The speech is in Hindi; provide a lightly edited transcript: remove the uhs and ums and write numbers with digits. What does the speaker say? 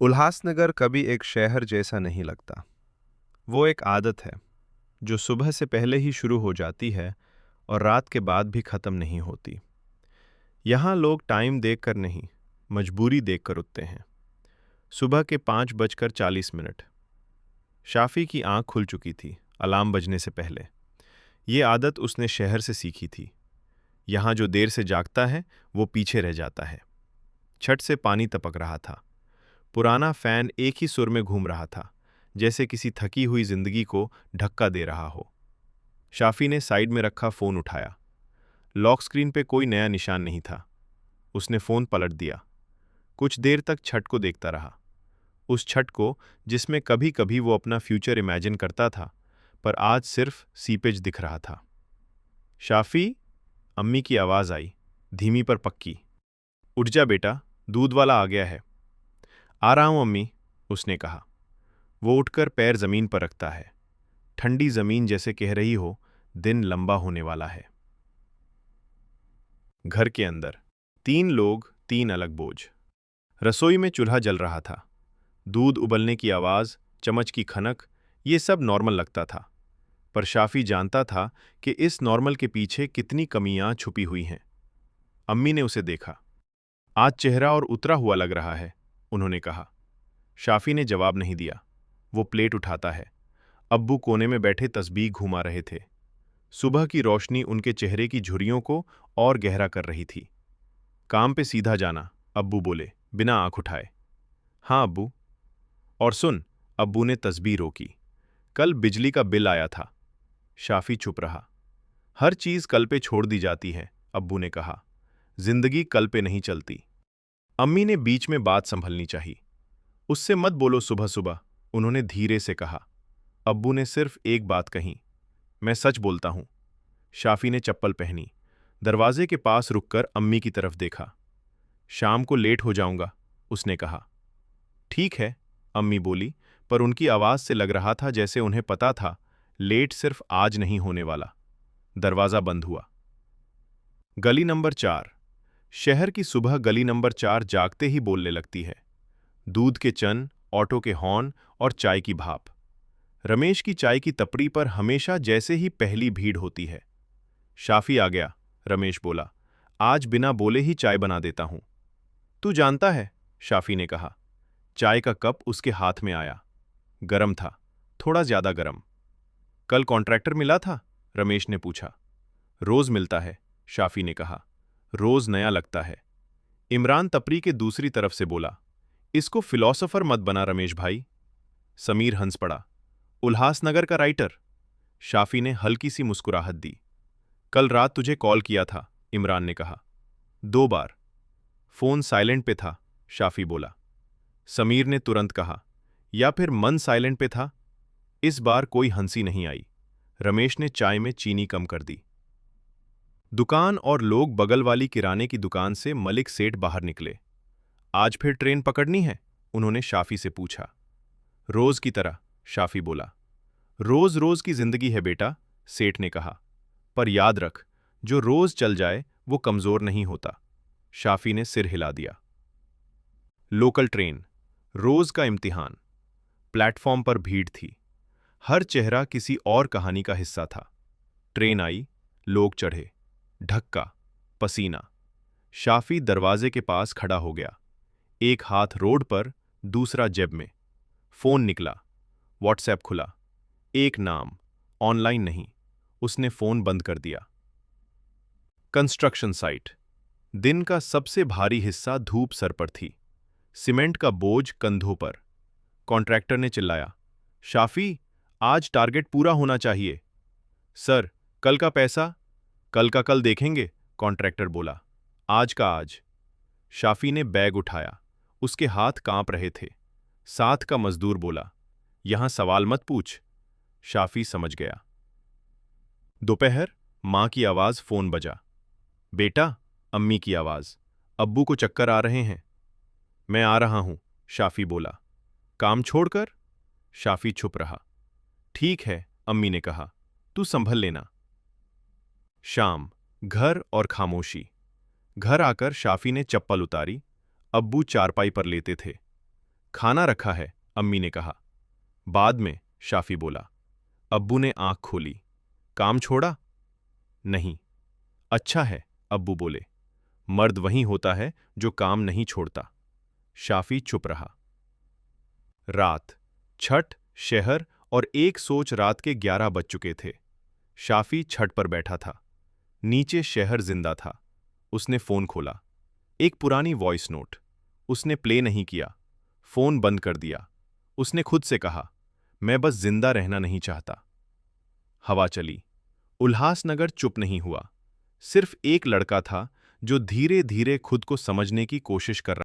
उल्हासनगर कभी एक शहर जैसा नहीं लगता। वो एक आदत है जो सुबह से पहले ही शुरू हो जाती है और रात के बाद भी खत्म नहीं होती। यहाँ लोग टाइम देखकर नहीं, मजबूरी देखकर उठते हैं। सुबह के 5:40 शाफी की आंख खुल चुकी थी अलार्म बजने से पहले। ये आदत उसने शहर से सीखी थी। यहाँ जो देर से जागता है वो पीछे रह जाता है। छत से पानी टपक रहा था। पुराना फैन एक ही सुर में घूम रहा था, जैसे किसी थकी हुई जिंदगी को धक्का दे रहा हो। शाफी ने साइड में रखा फोन उठाया। लॉक स्क्रीन पे कोई नया निशान नहीं था। उसने फोन पलट दिया। कुछ देर तक छत को देखता रहा, उस छत को जिसमें कभी कभी वो अपना फ्यूचर इमेजिन करता था, पर आज सिर्फ सीपेज दिख रहा था। शाफी, अम्मी की आवाज आई, धीमी पर पक्की। उठ जा बेटा, दूध वाला आ गया है। आ रहा हूं अम्मी, उसने कहा। वो उठकर पैर जमीन पर रखता है। ठंडी जमीन जैसे कह रही हो, दिन लंबा होने वाला है। घर के अंदर 3 लोग, 3 अलग बोझ। रसोई में चूल्हा जल रहा था। दूध उबलने की आवाज, चम्मच की खनक, ये सब नॉर्मल लगता था। पर शाफी जानता था कि इस नॉर्मल के पीछे कितनी कमियां छुपी हुई हैं। अम्मी ने उसे देखा। आज चेहरा और उतरा हुआ लग रहा है, उन्होंने कहा। शाफी ने जवाब नहीं दिया। वो प्लेट उठाता है। अब्बू कोने में बैठे तस्बीह घुमा रहे थे। सुबह की रोशनी उनके चेहरे की झुर्रियों को और गहरा कर रही थी। काम पे सीधा जाना, अब्बू बोले, बिना आंख उठाए। हाँ अब्बू। और सुन, अब्बू ने तस्बीह रोकी। कल बिजली का बिल आया था। शाफी चुप रहा। हर चीज कल पे छोड़ दी जाती है, अब्बू ने कहा। जिंदगी कल पे नहीं चलती। अम्मी ने बीच में बात संभलनी चाहिए। उससे मत बोलो सुबह सुबह, उन्होंने धीरे से कहा। अब्बू ने सिर्फ एक बात कही, मैं सच बोलता हूं। शाफी ने चप्पल पहनी, दरवाजे के पास रुककर अम्मी की तरफ देखा। शाम को लेट हो जाऊंगा, उसने कहा। ठीक है, अम्मी बोली, पर उनकी आवाज से लग रहा था जैसे उन्हें पता था लेट सिर्फ आज नहीं होने वाला। दरवाजा बंद हुआ। गली नंबर 4। शहर की सुबह गली नंबर 4 जागते ही बोलने लगती है। दूध के चन, ऑटो के हॉर्न और चाय की भाप। रमेश की चाय की टपरी पर हमेशा जैसे ही पहली भीड़ होती है। शाफी आ गया, रमेश बोला। आज बिना बोले ही चाय बना देता हूं। तू जानता है, शाफी ने कहा। चाय का कप उसके हाथ में आया। गरम था, थोड़ा ज्यादा गरम। कल कॉन्ट्रैक्टर मिला था, रमेश ने पूछा। रोज मिलता है, शाफी ने कहा। रोज नया लगता है। इमरान टपरी के दूसरी तरफ से बोला, इसको फिलॉसफर मत बना रमेश भाई। समीर हंस पड़ा। उल्हासनगर का राइटर। शाफी ने हल्की सी मुस्कुराहट दी। कल रात तुझे कॉल किया था, इमरान ने कहा। 2 बार। फोन साइलेंट पे था, शाफी बोला। समीर ने तुरंत कहा, या फिर मन साइलेंट पे था। इस बार कोई हंसी नहीं आई। रमेश ने चाय में चीनी कम कर दी। दुकान और लोग बगल वाली किराने की दुकान से मलिक सेठ बाहर निकले। आज फिर ट्रेन पकड़नी है, उन्होंने शाफी से पूछा। रोज की तरह, शाफी बोला। रोज रोज की जिंदगी है बेटा, सेठ ने कहा। पर याद रख, जो रोज चल जाए वो कमजोर नहीं होता। शाफी ने सिर हिला दिया। लोकल ट्रेन, रोज का इम्तिहान। प्लेटफॉर्म पर भीड़ थी। हर चेहरा किसी और कहानी का हिस्सा था। ट्रेन आई, लोग चढ़े। धक्का, पसीना। शाफी दरवाजे के पास खड़ा हो गया। एक हाथ रोड पर, दूसरा जेब में। फोन निकला, व्हाट्सएप खुला। एक नाम, ऑनलाइन नहीं। उसने फोन बंद कर दिया। Construction site. दिन का सबसे भारी हिस्सा धूप सर पर थी। सीमेंट का बोझ कंधों पर। कॉन्ट्रैक्टर ने चिल्लाया, शाफी, आज टारगेट पूरा होना चाहिए। सर, कल का पैसा? कल का कल देखेंगे, कॉन्ट्रैक्टर बोला। आज का आज। शाफी ने बैग उठाया। उसके हाथ कांप रहे थे। साथ का मजदूर बोला, यहां सवाल मत पूछ। शाफी समझ गया। दोपहर, मां की आवाज, फोन बजा। बेटा, अम्मी की आवाज। अब्बू को चक्कर आ रहे हैं। मैं आ रहा हूं, शाफी बोला। काम छोड़कर? शाफी छुप रहा। ठीक है, अम्मी ने कहा, तू संभल लेना। शाम, घर और खामोशी। घर आकर शाफी ने चप्पल उतारी। अब्बू चारपाई पर लेते थे। खाना रखा है, अम्मी ने कहा। बाद में, शाफी बोला। अब्बू ने आंख खोली। काम छोड़ा? नहीं। अच्छा है, अब्बू बोले। मर्द वही होता है जो काम नहीं छोड़ता। शाफी चुप रहा। रात, छठ, शहर और एक सोच रात के 11 बज चुके थे। शाफी छत पर बैठा था। नीचे शहर जिंदा था। उसने फोन खोला। एक पुरानी वॉइस नोट। उसने प्ले नहीं किया। फोन बंद कर दिया। उसने खुद से कहा, मैं बस जिंदा रहना नहीं चाहता। हवा चली। उल्हासनगर चुप नहीं हुआ। सिर्फ एक लड़का था जो धीरे धीरे खुद को समझने की कोशिश कर रहा